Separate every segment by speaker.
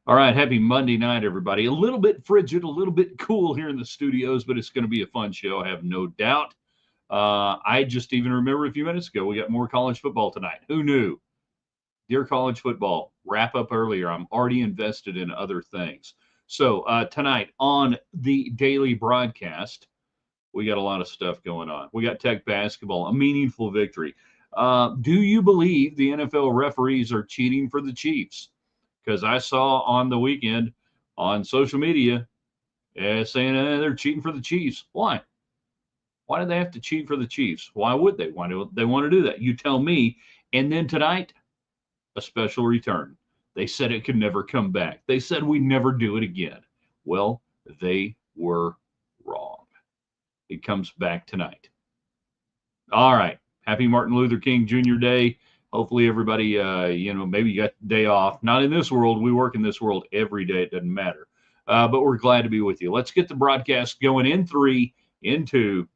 Speaker 1: All right, happy Monday night, everybody. A little bit frigid, a little bit cool here in the studios, but it's going to be a fun show, I have no doubt. I just even remember a few minutes ago, we got more college football tonight. Who knew? Dear college football, wrap up earlier. I'm already invested in other things. So tonight on the daily broadcast, we got a lot of stuff going on. We got Tech basketball, a meaningful victory. Do you believe the NFL referees are cheating for the Chiefs? Because I saw on the weekend on social media saying they're cheating for the Chiefs. Why? Why do they have to cheat for the Chiefs? Why would they? Why do they want to do that? You tell me. And then tonight, a special return. They said it could never come back. They said we never do it again. Well, they were wrong. It comes back tonight. All right. Happy Martin Luther King Jr. Day. Hopefully everybody, maybe you got the day off. Not in this world. We work in this world every day. It doesn't matter. But we're glad to be with you. Let's get the broadcast going in 3, in 2.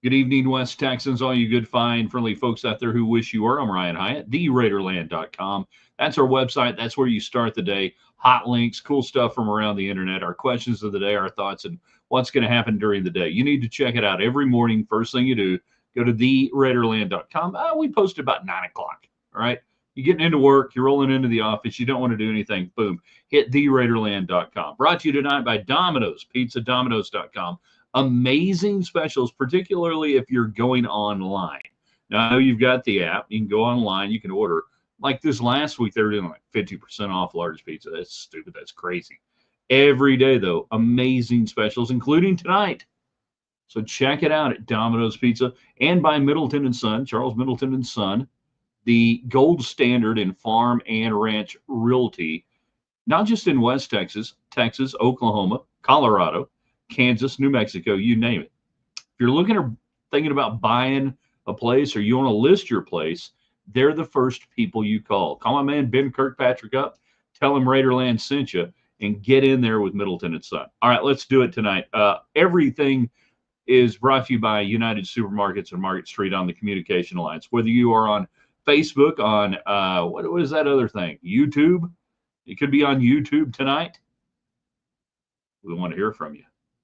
Speaker 1: Good evening, West Texans, all you good, fine, friendly folks out there who wish you were. I'm Ryan Hyatt, theraiderland.com. That's our website. That's where you start the day. Hot links, cool stuff from around the internet, our questions of the day, our thoughts, and what's going to happen during the day. You need to check it out every morning. First thing you do, go to theraiderland.com. We post about 9 o'clock, all right? You're getting into work, you're rolling into the office, you don't want to do anything, boom, hit theraiderland.com. Brought to you tonight by Domino's, pizzadomino's.com. Amazing specials, particularly if you're going online. Now, I know you've got the app. You can go online. You can order. Like this last week, they were doing like 50% off large pizza. That's stupid. That's crazy. Every day, though, amazing specials, including tonight. So check it out at Domino's Pizza and by Middleton & Son, Charles Middleton & Son, the gold standard in farm and ranch realty, not just in West Texas, Oklahoma, Colorado, Kansas, New Mexico, you name it. If you're looking or thinking about buying a place or you want to list your place, they're the first people you call. Call my man Ben Kirkpatrick up, tell him Raiderland sent you, and get in there with Middleton & Son. All right, let's do it tonight. Everything is brought to you by United Supermarkets and Market Street on the Communication Alliance. Whether you are on Facebook, on what is that other thing? YouTube? It could be on YouTube tonight. We want to hear from you.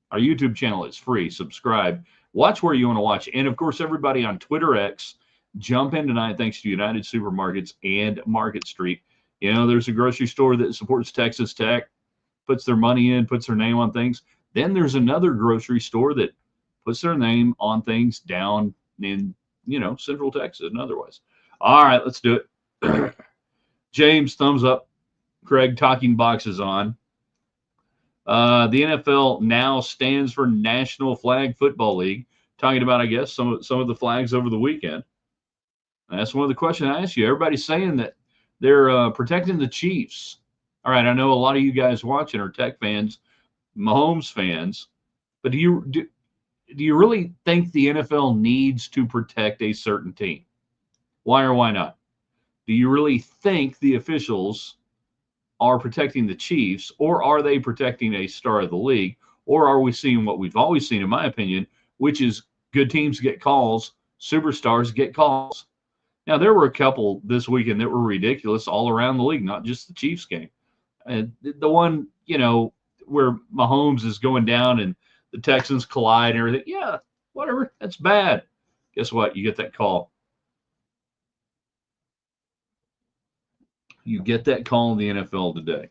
Speaker 1: Our YouTube channel is free. Subscribe. Watch where you want to watch. And, of course, everybody on Twitter X, jump in tonight thanks to United Supermarkets and Market Street. You know, there's a grocery store that supports Texas Tech, puts their money in, puts their name on things. Then there's another grocery store that puts their name on things down in, Central Texas and otherwise. All right, let's do it. James, thumbs up. Craig, talking boxes on. The NFL now stands for National Flag Football League. Talking about, I guess, some of the flags over the weekend. And that's one of the questions I asked you. Everybody's saying that they're protecting the Chiefs. All right, I know a lot of you guys watching are Tech fans, Mahomes fans, but do you really think the NFL needs to protect a certain team? Why or why not? Do you really think the officials are protecting the Chiefs, or are they protecting a star of the league, or are we seeing what we've always seen, in my opinion, which is good teams get calls, superstars get calls? Now, there were a couple this weekend that were ridiculous all around the league, not just the Chiefs game. And the one, where Mahomes is going down and the Texans collide and everything, yeah, whatever, that's bad. Guess what? You get that call. You get that call in the NFL today.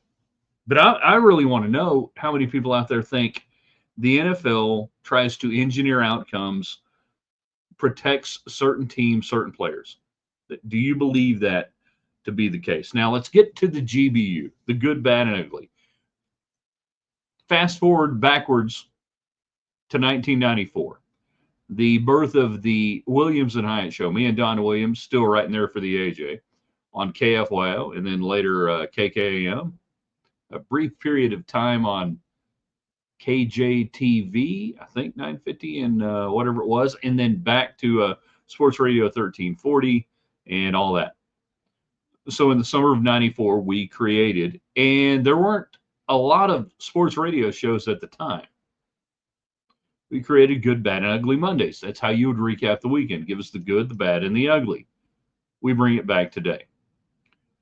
Speaker 1: But I really want to know how many people out there think the NFL tries to engineer outcomes, protects certain teams, certain players. Do you believe that to be the case? Now, let's get to the GBU, the good, bad, and ugly. Fast forward backwards to 1994, the birth of the Williams and Hyatt Show. Me and Don Williams still writing there for the AJ. On KFYO, and then later KKAM. A brief period of time on KJTV, I think 950 and whatever it was, and then back to Sports Radio 1340 and all that. So in the summer of 94, we created, and there weren't a lot of sports radio shows at the time. We created Good, Bad, and Ugly Mondays. That's how you would recap the weekend. Give us the good, the bad, and the ugly. We bring it back today.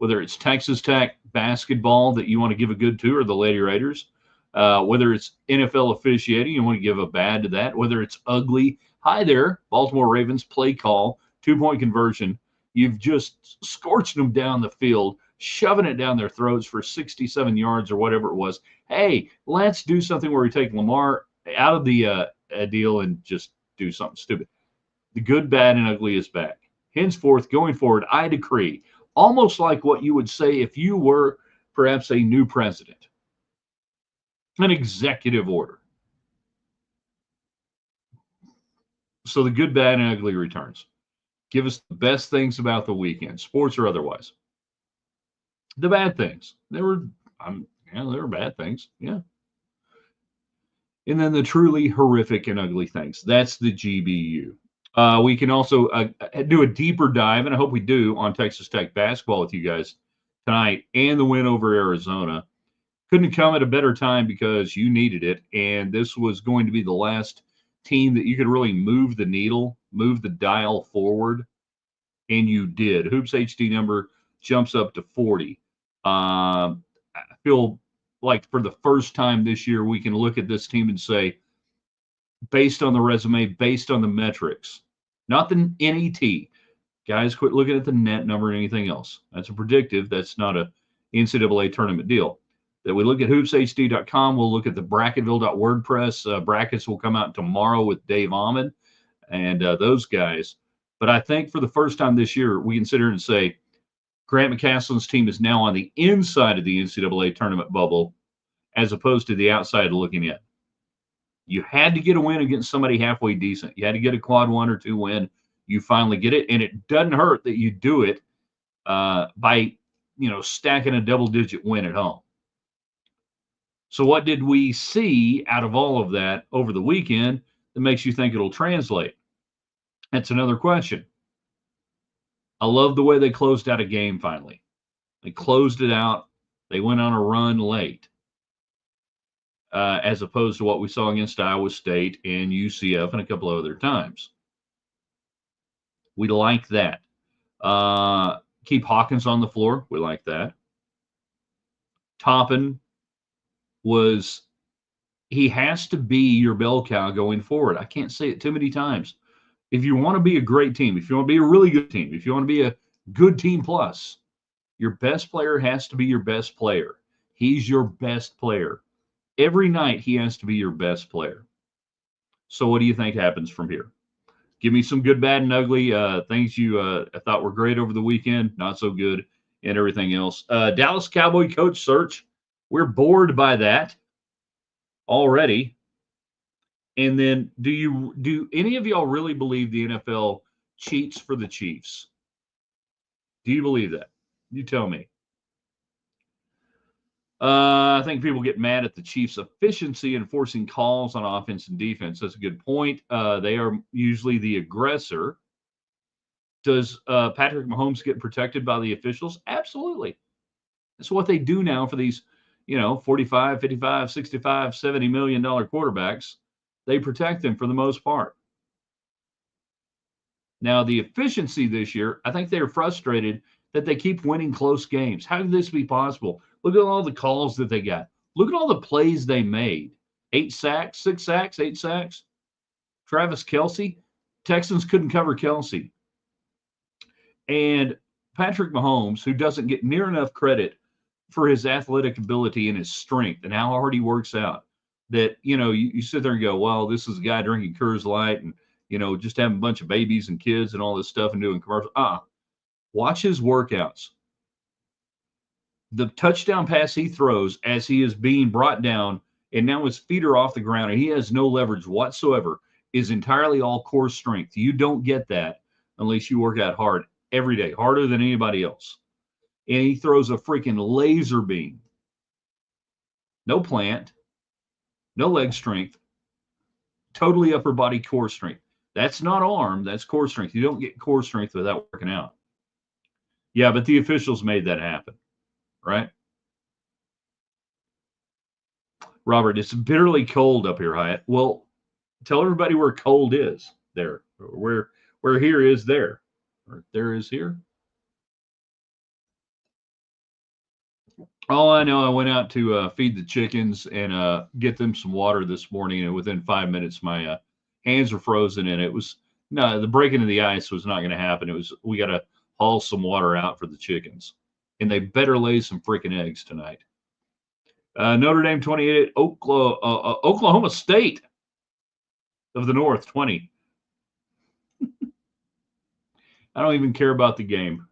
Speaker 1: Whether it's Texas Tech, basketball that you want to give a good to are the Lady Raiders. Whether it's NFL officiating, you want to give a bad to that. Whether it's ugly, hi there, Baltimore Ravens play call, 2-point conversion. You've just scorched them down the field, shoving it down their throats for 67 yards or whatever it was. Hey, let's do something where we take Lamar out of the deal and just do something stupid. The good, bad, and ugly is back. Henceforth, going forward, I decree, almost like what you would say if you were perhaps a new president, an executive order. So the good, bad, and ugly returns. Give us the best things about the weekend, sports or otherwise. The bad things. There were bad things. Yeah. And then the truly horrific and ugly things. That's the GBU. We can also do a deeper dive, and I hope we do, on Texas Tech basketball with you guys tonight and the win over Arizona. Couldn't come at a better time because you needed it, and this was going to be the last team that you could really move the needle, move the dial forward, and you did. Hoops HD number jumps up to 40. I feel like for the first time this year, we can look at this team and say, based on the resume, based on the metrics, not the NET. Guys, quit looking at the net number and anything else. That's a predictive. That's not a NCAA tournament deal. That we look at hoopshd.com. We'll look at the bracketville.wordpress. Brackets will come out tomorrow with Dave Ahmed and those guys. But I think for the first time this year, we can sit here and say Grant McCaslin's team is now on the inside of the NCAA tournament bubble as opposed to the outside looking in. You had to get a win against somebody halfway decent. You had to get a quad 1 or 2 win. You finally get it, and it doesn't hurt that you do it by stacking a double-digit win at home. So what did we see out of all of that over the weekend that makes you think it'll translate? That's another question. I love the way they closed out a game finally. They closed it out. They went on a run late, as opposed to what we saw against Iowa State and UCF and a couple of other times. We like that. Keep Hawkins on the floor. We like that. Toppin he has to be your bell cow going forward. I can't say it too many times. If you want to be a great team, if you want to be a really good team, if you want to be a good team plus, your best player has to be your best player. He's your best player. Every night he has to be your best player. So what do you think happens from here? Give me some good, bad, and ugly things you thought were great over the weekend, not so good, and everything else. Dallas Cowboy coach search. We're bored by that already. And then do any of y'all really believe the NFL cheats for the Chiefs? Do you believe that? You tell me. I think people get mad at the Chiefs' efficiency in forcing calls on offense and defense. That's a good point. They are usually the aggressor. Does Patrick Mahomes get protected by the officials? Absolutely. That's what they do now for these, 45, 55, 65, $70 million quarterbacks. They protect them for the most part. Now, the efficiency this year, I think they're frustrated that they keep winning close games. How can this be possible? Look at all the calls that they got. Look at all the plays they made. 8 sacks, 6 sacks, 8 sacks. Travis Kelce. Texans couldn't cover Kelce. And Patrick Mahomes, who doesn't get near enough credit for his athletic ability and his strength and how hard he works out, that, you sit there and go, well, this is a guy drinking Coors Light and, just having a bunch of babies and kids and all this stuff and doing commercials. Watch his workouts. The touchdown pass he throws as he is being brought down and now his feet are off the ground and he has no leverage whatsoever is entirely all core strength. You don't get that unless you work out hard every day, harder than anybody else. And he throws a freaking laser beam. No plant, no leg strength, totally upper body core strength. That's not arm, that's core strength. You don't get core strength without working out. Yeah, but the officials made that happen, right? Robert, it's bitterly cold up here, Hyatt. Well, tell everybody where cold is there. Where here is there. Or there is here. Oh, I know. I went out to feed the chickens and get them some water this morning, and within 5 minutes, my hands were frozen, and it was no, the breaking of the ice was not going to happen. It was we got to haul some water out for the chickens, and they better lay some freaking eggs tonight. Notre Dame 28, Oklahoma State of the North 20. I don't even care about the game.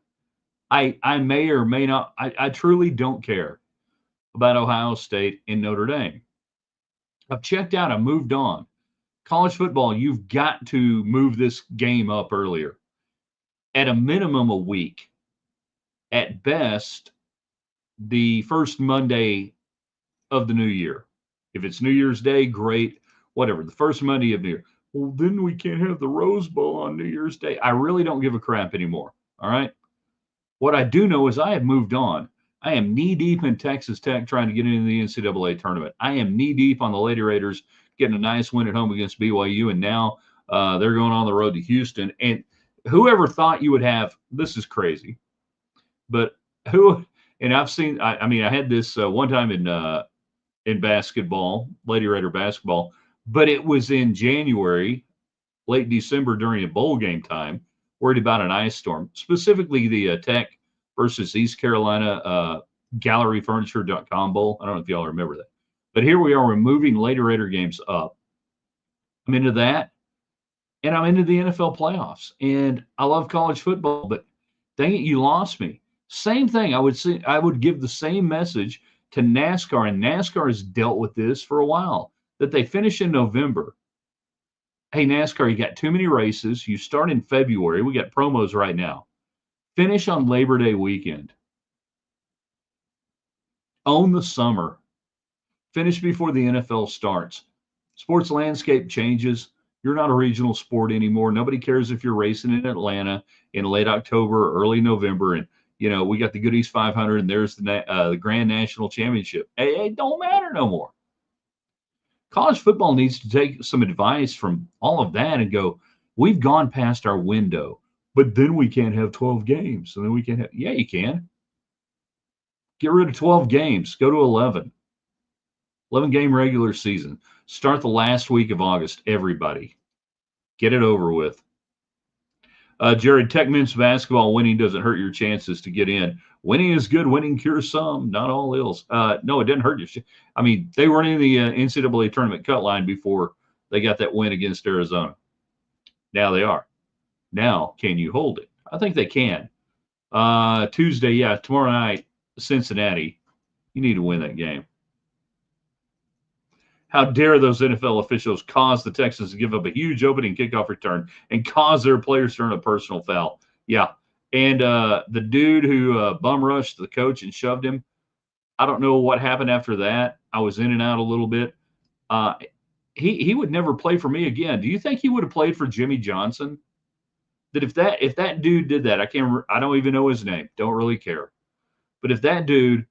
Speaker 1: I may or may not. I truly don't care about Ohio State and Notre Dame. I've checked out. I moved on. College football, you've got to move this game up earlier. At a minimum, a week. At best, the first Monday of the new year. If it's New Year's Day, great. Whatever. The first Monday of New Year. Well, then we can't have the Rose Bowl on New Year's Day. I really don't give a crap anymore. All right. What I do know is I have moved on. I am knee deep in Texas Tech trying to get into the NCAA tournament. I am knee deep on the Lady Raiders getting a nice win at home against BYU, and now they're going on the road to Houston. And whoever thought you would have this is crazy, but who? And I've seen. I mean, I had this one time in basketball, Lady Raider basketball, but it was in January, late December during a bowl game time. Worried about an ice storm, specifically the Tech versus East Carolina GalleryFurniture.com bowl. I don't know if y'all remember that. But here we are, we're moving Lady Raider games up. I'm into that, and I'm into the NFL playoffs. And I love college football, but dang it, you lost me. Same thing. I would give the same message to NASCAR, and NASCAR has dealt with this for a while, that they finish in November. Hey, NASCAR, you got too many races. You start in February. We got promos right now. Finish on Labor Day weekend. Own the summer. Finish before the NFL starts. Sports landscape changes. You're not a regional sport anymore. Nobody cares if you're racing in Atlanta in late October or early November. And, you know, we got the Goodies 500 and there's the Grand National Championship. Hey, it don't matter no more. College football needs to take some advice from all of that and go, we've gone past our window, but then we can't have 12 games. And then we can't have, yeah, you can. Get rid of 12 games. Go to 11. 11 game regular season. Start the last week of August, everybody. Get it over with. Jared, Tech men's basketball winning doesn't hurt your chances to get in. Winning is good. Winning cures some, not all ills. No, it didn't hurt you. I mean, they weren't in the NCAA tournament cut line before they got that win against Arizona. Now they are. Now, can you hold it? I think they can. Tuesday, yeah, tomorrow night, Cincinnati. You need to win that game. How dare those NFL officials cause the Texans to give up a huge opening kickoff return and cause their players to earn a personal foul? Yeah. And the dude who bum rushed the coach and shoved him, I don't know what happened after that. I was in and out a little bit. He would never play for me again. Do you think he would have played for Jimmy Johnson? That if that dude did that, I don't even know his name. Don't really care. But if that dude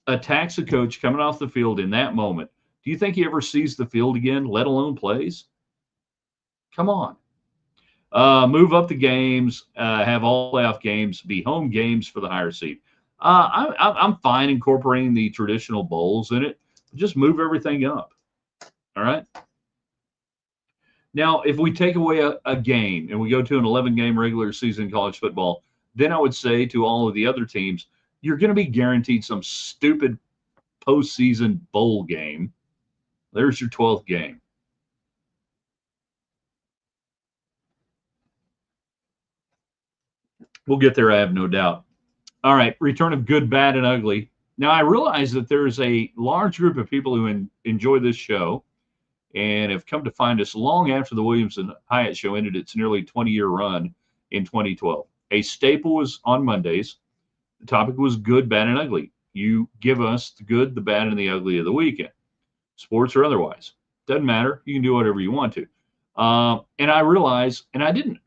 Speaker 1: attacks a coach coming off the field in that moment, do you think he ever sees the field again, let alone plays? Come on. Move up the games, have all playoff games, be home games for the higher seed. I'm fine incorporating the traditional bowls in it. Just move everything up. All right. Now, if we take away a game and we go to an 11-game regular season college football, then I would say to all of the other teams, you're going to be guaranteed some stupid postseason bowl game. There's your 12th game. We'll get there, I have no doubt. All right, return of good, bad, and ugly. Now, I realize that there's a large group of people who enjoy this show and have come to find us long after the Williams and Hyatt Show ended its nearly 20-year run in 2012. A staple was on Mondays. The topic was good, bad, and ugly. You give us the good, the bad, and the ugly of the weekend, sports or otherwise. Doesn't matter. You can do whatever you want to. And I realized, and I didn't,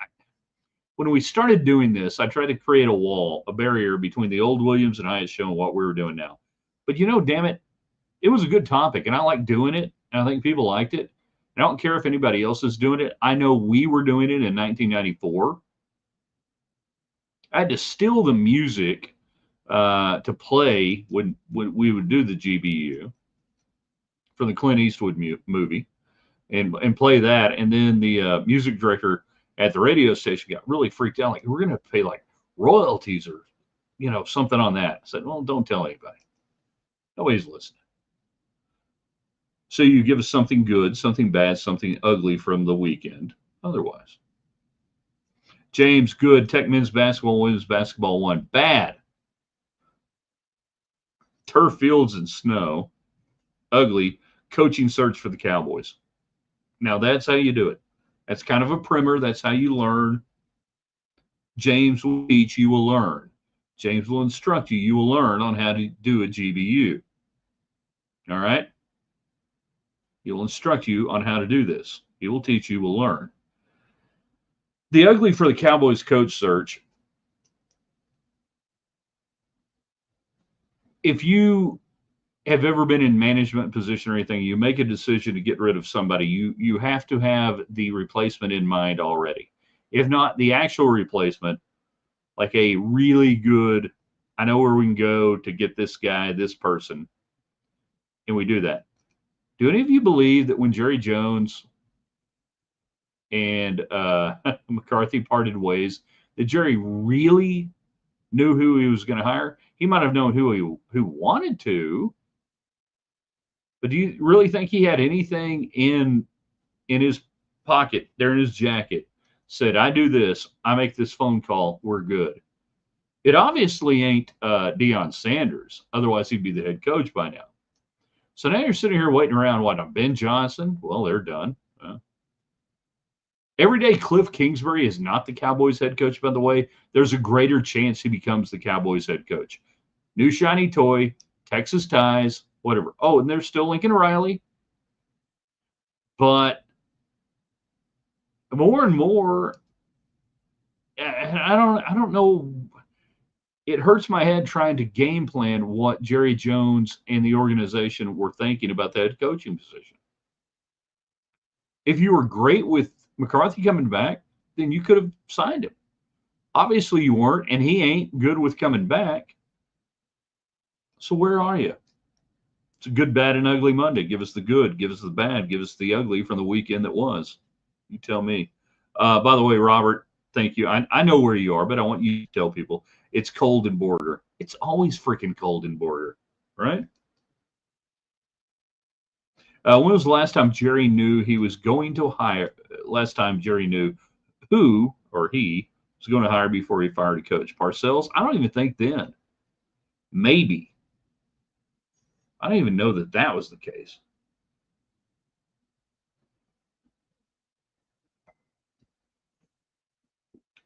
Speaker 1: when we started doing this, I tried to create a wall, a barrier between the old Williams and Hyatt Show and what we were doing now. But damn it, it was a good topic, and I like doing it, and I think people liked it. And I don't care if anybody else is doing it. I know we were doing it in 1994. I had to steal the music to play when we would do the GBU for the Clint Eastwood movie and play that. And then the music director at the radio station got really freaked out. Like, we're going to pay like royalties or, something on that. I said, well, don't tell anybody. Nobody's listening. So you give us something good, something bad, something ugly from the weekend. Otherwise. James, good. Tech men's basketball, women's basketball won. Bad. Turf fields and snow. Ugly. Coaching search for the Cowboys. Now, that's how you do it. That's kind of a primer. That's how you learn. James will teach, you will learn. James will instruct you. You will learn on how to do a GBU. All right? He'll instruct you on how to do this. He will teach you, will learn. The ugly for the Cowboys coach search. If you have ever been in management position or anything, you make a decision to get rid of somebody, you have to have the replacement in mind already. If not, the actual replacement, like a really good, I know where we can go to get this guy, this person, and we do that. Do any of you believe that when Jerry Jones and McCarthy parted ways, that Jerry really knew who he was going to hire? He might have known who wanted to, but do you really think he had anything in his pocket, there in his jacket, said, I do this, I make this phone call, we're good? It obviously ain't Deion Sanders. Otherwise, he'd be the head coach by now. So now you're sitting here waiting around, what, Ben Johnson? Well, they're done. Every day, Cliff Kingsbury is not the Cowboys head coach, by the way. There's a greater chance he becomes the Cowboys head coach. New shiny toy, Texas ties, whatever. Oh, and there's still Lincoln Riley. But more and more, I don't know. It hurts my head trying to game plan what Jerry Jones and the organization were thinking about the head coaching position. If you were great with McCarthy coming back, then you could have signed him. Obviously you weren't, and he ain't good with coming back. So where are you? It's a good, bad, and ugly Monday. Give us the good, give us the bad, give us the ugly from the weekend that was. You tell me. By the way, Robert, thank you. I know where you are, but I want you to tell people it's cold in Borger. It's always freaking cold in Borger, right? When was the last time Jerry knew he was going to hire? Last time Jerry knew who or he was going to hire before he fired a coach? Parcells? I don't even think then. Maybe. I don't even know that that was the case.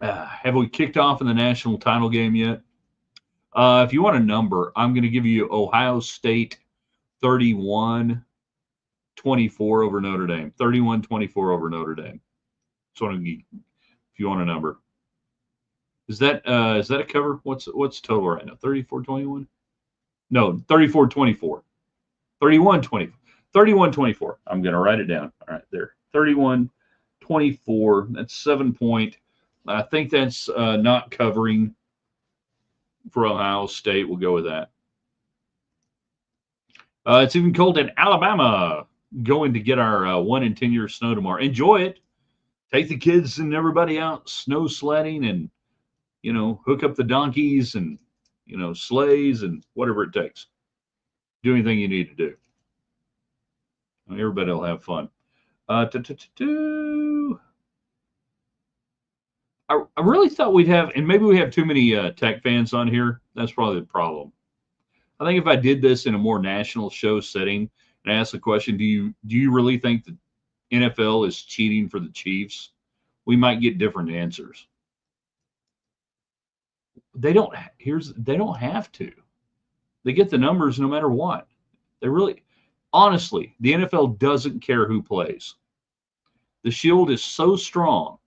Speaker 1: Have we kicked off in the national title game yet? If you want a number, I'm going to give you Ohio State 31-24 over Notre Dame. 31-24 over Notre Dame. So if you want a number. Is that a cover? What's total right now? 34-21? No, 34-24. 31-24. 31-24. I'm going to write it down. All right, there. 31-24. That's 7 point. I think that's not covering for Ohio State. We'll go with that. It's even cold in Alabama. Going to get our 1 in 10 year snow tomorrow. Enjoy it. Take the kids and everybody out snow sledding and, hook up the donkeys and, sleighs and whatever it takes. Do anything you need to do. Everybody will have fun. I really thought we'd have, and maybe we have too many Tech fans on here. That's probably the problem. I think if I did this in a more national show setting and asked the question, do you really think the NFL is cheating for the Cheifs? We might get different answers. They don't have to. They get the numbers no matter what. They really, honestly, the NFL doesn't care who plays. The Shield is so strong.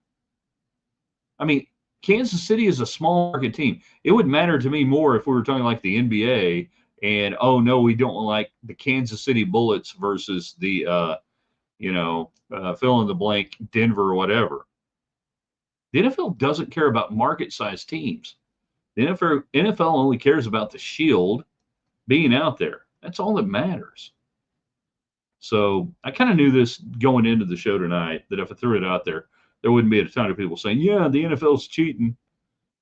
Speaker 1: I mean, Kansas City is a small market team. It would matter to me more if we were talking like the NBA and, oh, no, we don't like the Kansas City Bullets versus the, fill in the blank Denver or whatever. The NFL doesn't care about market-sized teams. The NFL only cares about the shield being out there. That's all that matters. So I kind of knew this going into the show tonight, that if I threw it out there, there wouldn't be a ton of people saying, yeah, the NFL's cheating.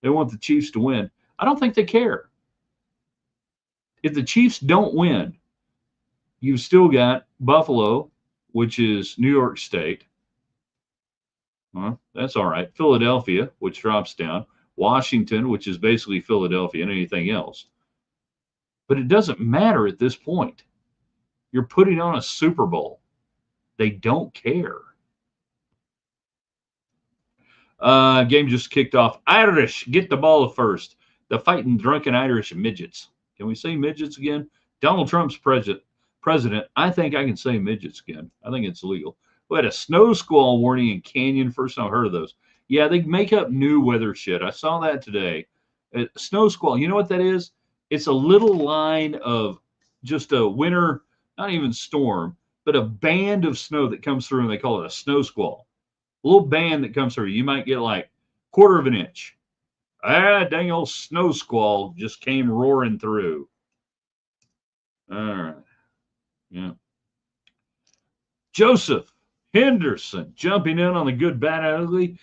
Speaker 1: They want the Chiefs to win. I don't think they care. If the Chiefs don't win, you've still got Buffalo, which is New York State. Well, that's all right. Philadelphia, which drops down. Washington, which is basically Philadelphia, and anything else. But it doesn't matter at this point. You're putting on a Super Bowl. They don't care. Game just kicked off. Irish get the ball first. The fighting drunken Irish midgets. Can we say midgets again? Donald Trump's president. I think I can say midgets again. I think it's legal. We had a snow squall warning in Canyon. First time I've heard of those. Yeah, they make up new weather shit. I saw that today. Snow squall. You know what that is? It's a little line of just a winter, not even storm, but a band of snow that comes through, and they call it a snow squall. A little band that comes through. You might get like 1/4 of an inch. Dang old snow squall just came roaring through. All right. Yeah. Joseph Henderson jumping in on the good, bad, and ugly.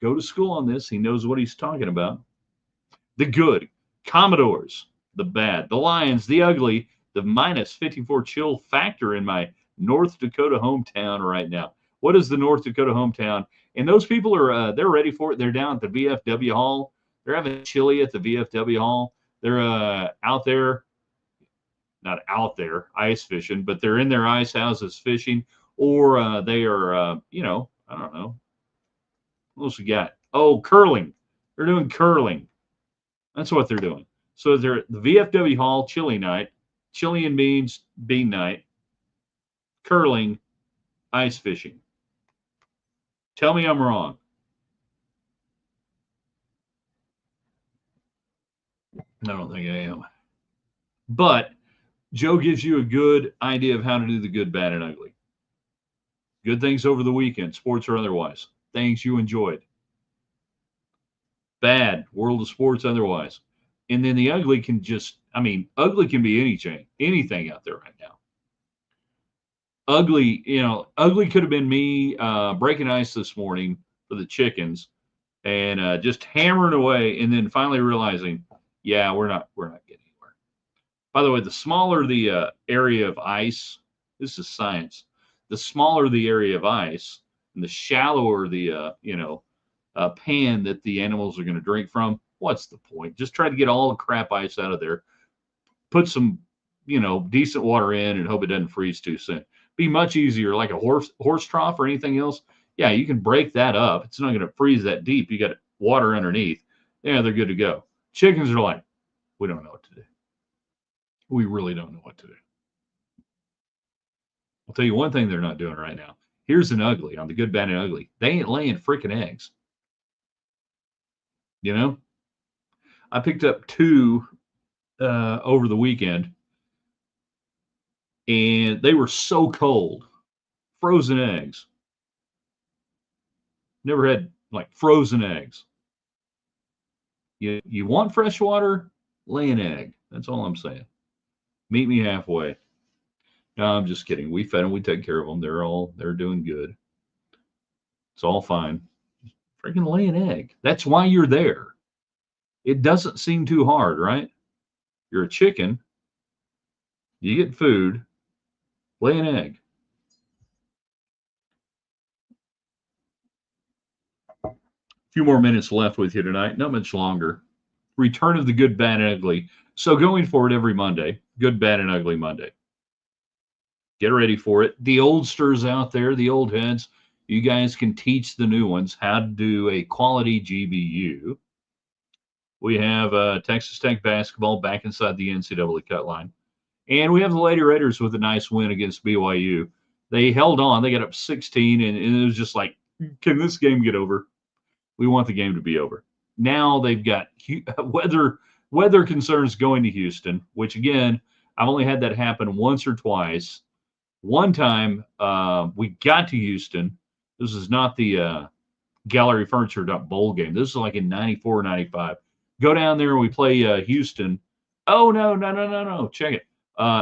Speaker 1: Go to school on this. He knows what he's talking about. The good, Commodores. The bad, the Lions. The ugly, the -54 chill factor in my North Dakota hometown right now. What is the North Dakota hometown? And those people are, they're ready for it. They're down at the VFW Hall. They're having chili at the VFW Hall. They're out there, not out there ice fishing, but they're in their ice houses fishing, or they are, I don't know. What else we got? Oh, curling. They're doing curling. That's what they're doing. So they're at the VFW Hall, chili night, chili and bean night, curling, ice fishing. Tell me I'm wrong. I don't think I am. But Joe gives you a good idea of how to do the good, bad, and ugly. Good things over the weekend, sports or otherwise. Things you enjoyed. Bad, world of sports otherwise. And then the ugly can ugly can be anything out there right now. Ugly, ugly could have been me breaking ice this morning for the chickens and just hammering away, and then finally realizing, yeah, we're not getting anywhere. By the way, the smaller the area of ice, this is science. The smaller the area of ice, and the shallower the pan that the animals are going to drink from, what's the point? Just try to get all the crap ice out of there. Put some, decent water in and hope it doesn't freeze too soon. Be much easier, like a horse trough or anything else. Yeah, you can break that up. It's not going to freeze that deep. You got water underneath. Yeah, they're good to go. Chickens are like, we don't know what to do. We really don't know what to do. I'll tell you one thing they're not doing right now. Here's an ugly on the good, bad, and ugly. They ain't laying freaking eggs. I picked up 2 over the weekend, and they were so cold. Frozen eggs. Never had like frozen eggs. You want fresh water? Lay an egg. That's all I'm saying. Meet me halfway. No, I'm just kidding. We fed them. We take care of them. They're doing good. It's all fine. Freaking lay an egg. That's why you're there. It doesn't seem too hard, right? You're a chicken. You get food. Lay an egg. A few more minutes left with you tonight. Not much longer. Return of the good, bad, and ugly. So going forward every Monday, good, bad, and ugly Monday. Get ready for it. The oldsters out there, the old heads, you guys can teach the new ones how to do a quality GBU. We have Texas Tech basketball back inside the NCAA cut line. And we have the Lady Raiders with a nice win against BYU. They held on. They got up 16, and it was just like, can this game get over? We want the game to be over. Now they've got weather concerns going to Houston, which, again, I've only had that happen once or twice. One time we got to Houston. This is not the Gallery Furniture bowl game. This is like in 94 or 95. Go down there and we play Houston. Oh, no. Check it.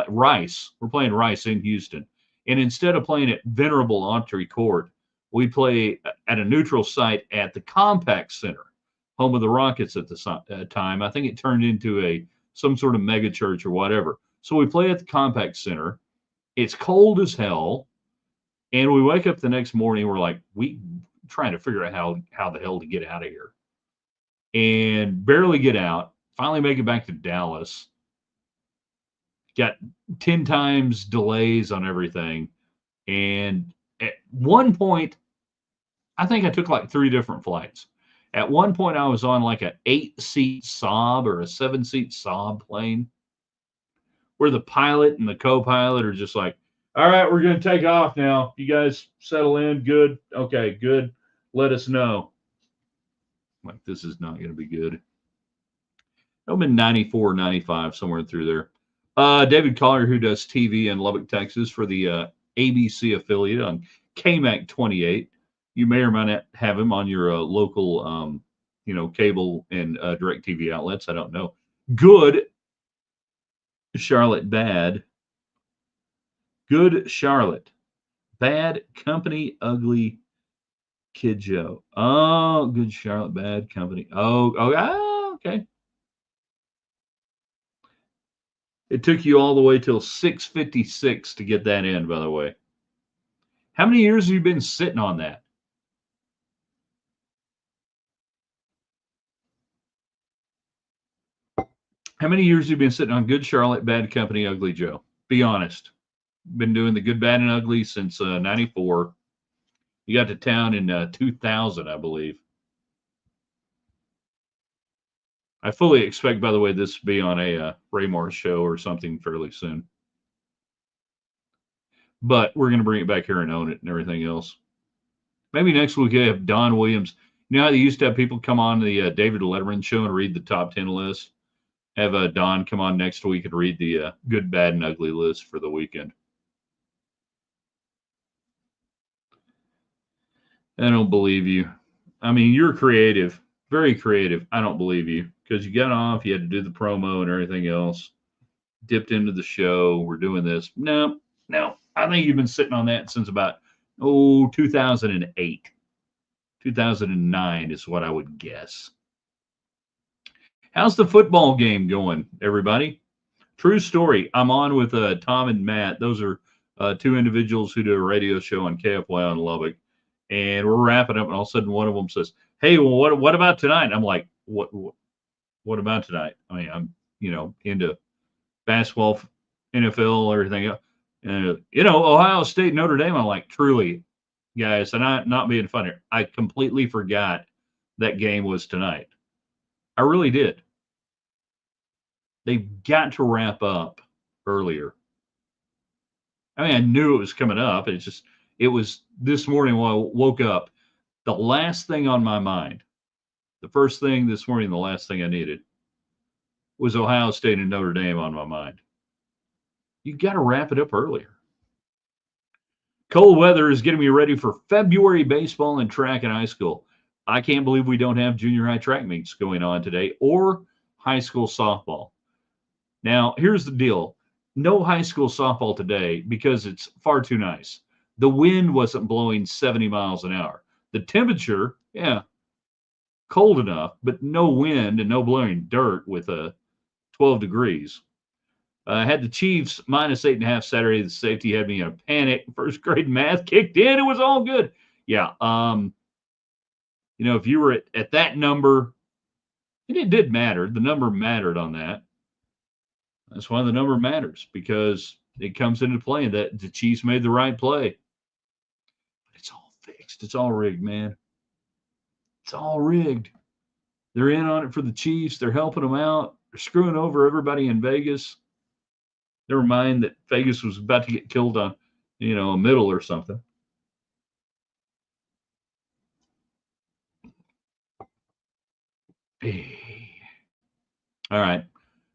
Speaker 1: Rice. We're playing Rice in Houston. And instead of playing at Venerable Autry Court, we play at a neutral site at the Compaq Center, home of the Rockets at the time. I think it turned into some sort of mega church or whatever. So we play at the Compaq Center. It's cold as hell. And we wake up the next morning. We're like, we trying to figure out how the hell to get out of here. And barely get out. Finally make it back to Dallas. Got 10 times delays on everything. And at one point, I think I took like 3 different flights. At one point, I was on like an 8-seat Saab or a 7-seat Saab plane where the pilot and the co-pilot are just like, all right, we're going to take off now. You guys settle in. Good. Okay, good. Let us know. Like, this is not going to be good. I'm in 94, 95, somewhere through there. David Collier, who does TV in Lubbock, Texas for the ABC affiliate on KMAC 28. You may or may not have him on your local, cable and direct TV outlets. I don't know. Good Charlotte, bad. Good Charlotte. Bad company, ugly Kid Joe. Oh, good Charlotte, bad company. Okay. It took you all the way till 6:56 to get that in, by the way. How many years have you been sitting on that? How many years have you been sitting on Good Charlotte, bad company, ugly Joe? Be honest. Been doing the good, bad, and ugly since 94. You got to town in 2000, I believe. I fully expect, by the way, this to be on a Raymar show or something fairly soon. But we're going to bring it back here and own it and everything else. Maybe next week we have Don Williams. You know how they used to have people come on the David Letterman show and read the top 10 list? Have Don come on next week and read the good, bad, and ugly list for the weekend. I don't believe you. I mean, you're creative, very creative. I don't believe you because you got off, you had to do the promo and everything else. Dipped into the show. We're doing this. No. I think you've been sitting on that since about 2008. 2009 is what I would guess. How's the football game going, everybody? True story. I'm on with Tom and Matt. Those are 2 individuals who do a radio show on KFY on Lubbock. And we're wrapping up, and all of a sudden one of them says, hey, well, what about tonight? And I'm like, what about tonight? I mean, I'm, into basketball, NFL, everything else. Ohio State, Notre Dame. I'm like, truly, guys, and I'm not being funny. I completely forgot that game was tonight. I really did. They've got to wrap up earlier. I mean, I knew it was coming up. It was this morning when I woke up, the last thing on my mind, the first thing this morning, the last thing I needed was Ohio State and Notre Dame on my mind. You got to wrap it up earlier. Cold weather is getting me ready for February baseball and track in high school. I can't believe we don't have junior high track meets going on today or high school softball. Now, here's the deal. No high school softball today because it's far too nice. The wind wasn't blowing 70 miles an hour. The temperature, cold enough, but no wind and no blowing dirt with 12 degrees. I had the Cheifs -8.5 Saturday. The safety had me in a panic. First grade math kicked in. It was all good. Yeah. If you were at that number, and it did matter. The number mattered on that. That's why the number matters, because it comes into play that the Chiefs made the right play. It's all fixed. It's all rigged, man. It's all rigged. They're in on it for the Chiefs. They're helping them out. They're screwing over everybody in Vegas. Never mind that Vegas was about to get killed on, a middle or something. All right.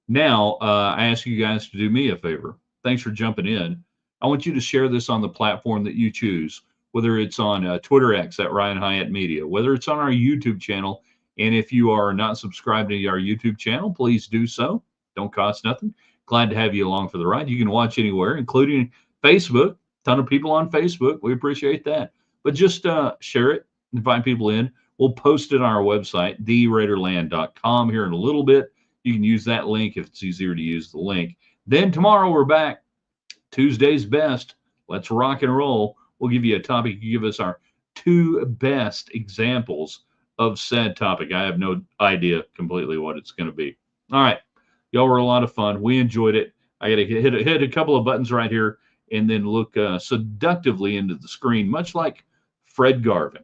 Speaker 1: Now, I ask you guys to do me a favor. Thanks for jumping in. I want you to share this on the platform that you choose, whether it's on Twitter X at Ryan Hyatt Media, whether it's on our YouTube channel And if you are not subscribed to our YouTube channel, please do so. Don't cost nothing. Glad to have you along for the ride. You can watch anywhere, including Facebook. Ton of people on Facebook. We appreciate that. But just share it, invite people in. We'll post it on our website, theraiderland.com, here in a little bit. You can use that link if it's easier to use the link. Then tomorrow we're back. Tuesday's best. Let's rock and roll. We'll give you a topic. You give us our 2 best examples of said topic. I have no idea completely what it's going to be. All right. Y'all were a lot of fun. We enjoyed it. I got to hit a couple of buttons right here and then look seductively into the screen, much like Fred Garvin.